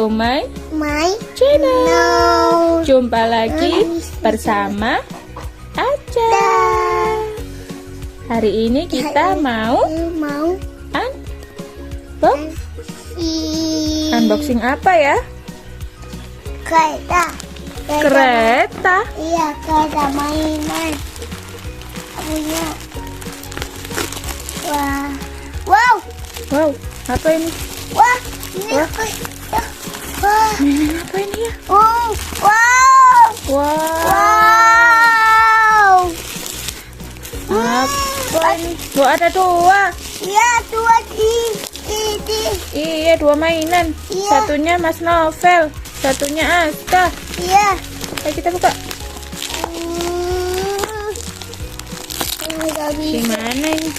to my channel. No. Jumpa lagi bersama Aca. Hari ini kita mau unboxing apa ya? Kereta. Iya, kereta mainan. Punya. Wow, apa ini? Wah, ini Wah. kereta. Wah. Mainan apa ini ya? Wow. Apa ini? Ada dua. Iya, dua ini. Iya, dua mainan. Iya. Satunya Mas Novel, satunya Aska. Iya. Ayo kita buka. Gimana ini?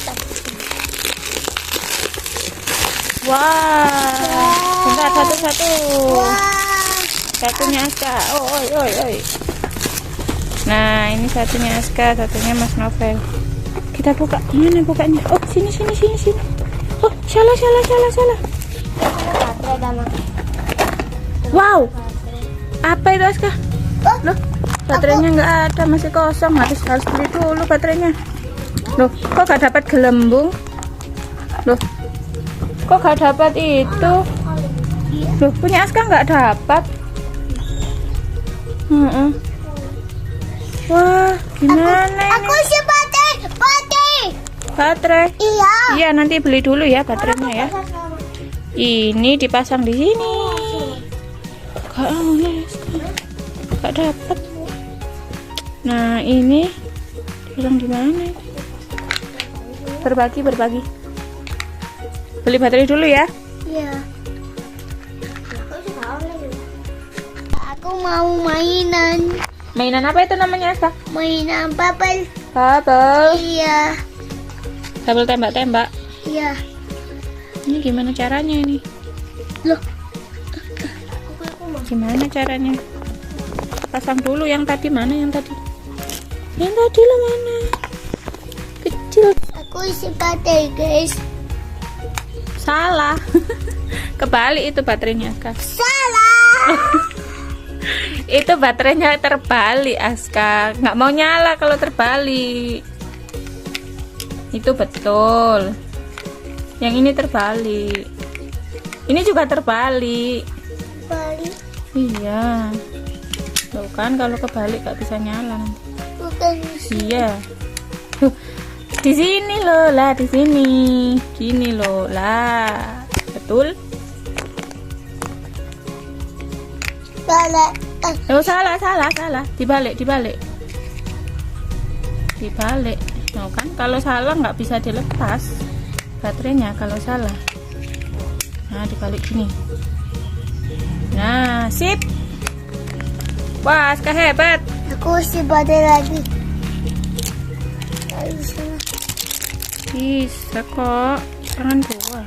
Wah, bentar, satu-satu. Satunya Aska. Oi. Nah, ini satunya Aska, satunya Mas Novel. Kita buka. Mana bukanya? Oh, sini. Oh, salah. Wow. Apa itu, Aska? Loh, baterainya nggak ada, masih kosong. Harus beli dulu baterainya. Loh, kok gak dapat gelembung? Loh, kok gak dapat itu? Loh, punya Aska nggak dapat. Wah, gimana ini? Aku si Baterai. Iya. Iya, nanti beli dulu ya baterainya ya. Ini dipasang di sini. Gak dapat. Nah, ini dipasang di mana? Berbagi. Beli baterai dulu ya. Iya. Aku mau mainan. Mainan apa itu namanya, Aska? Mainan bubble. Bubble. Iya. Bubble tembak-tembak. Iya. Ini gimana caranya ini? Loh. Gimana caranya? Pasang dulu yang tadi. Mana yang tadi? Yang tadi lo mana? Kecil. Aku isi baterai, guys. Salah. Kebalik itu baterainya, Aska. Salah. Itu baterainya terbalik, Aska. Nggak mau nyala kalau terbalik. Itu betul. Yang ini terbalik. Ini juga terbalik. Balik. Iya. Tuh kan kalau kebalik nggak bisa nyala nanti. Bukan. Iya. Di sini loh lah, di sini. Gini loh lah. Betul? Salah. Oh, salah. Dibalik. Nah, kan kalau salah nggak bisa dilepas baterainya kalau salah. Nah, dibalik gini. Nah, sip. Wah, Aska hebat. Aku isi baterai lagi. Bisa kok. Jangan dua.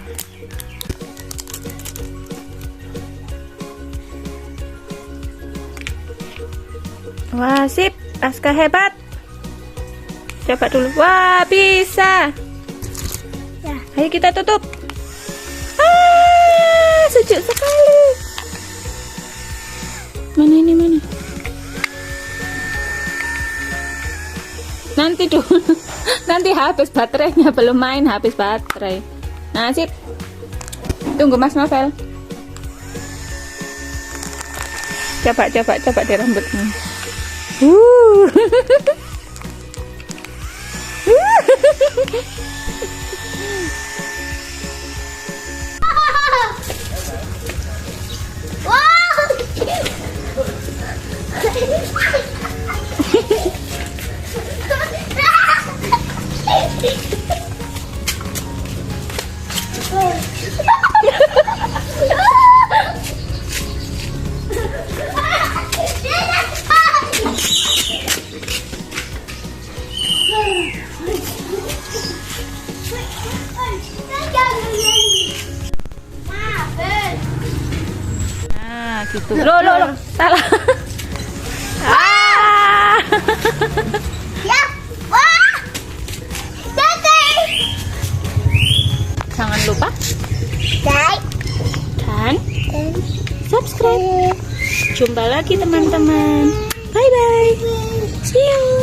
Wah, sip. Aska hebat. Coba dulu. Wah, bisa. Ya. Ayo kita tutup. Sejuk sekali. Mana? Nanti dulu. Nanti habis baterainya, belum main habis baterai. Nah, sip. Tunggu Mas Novel. Coba di rambutnya. Gitu. Loh, salah. Ya, wah, Jangan lupa like dan subscribe. berikut. Jumpa lagi teman-teman. Bye bye. See you.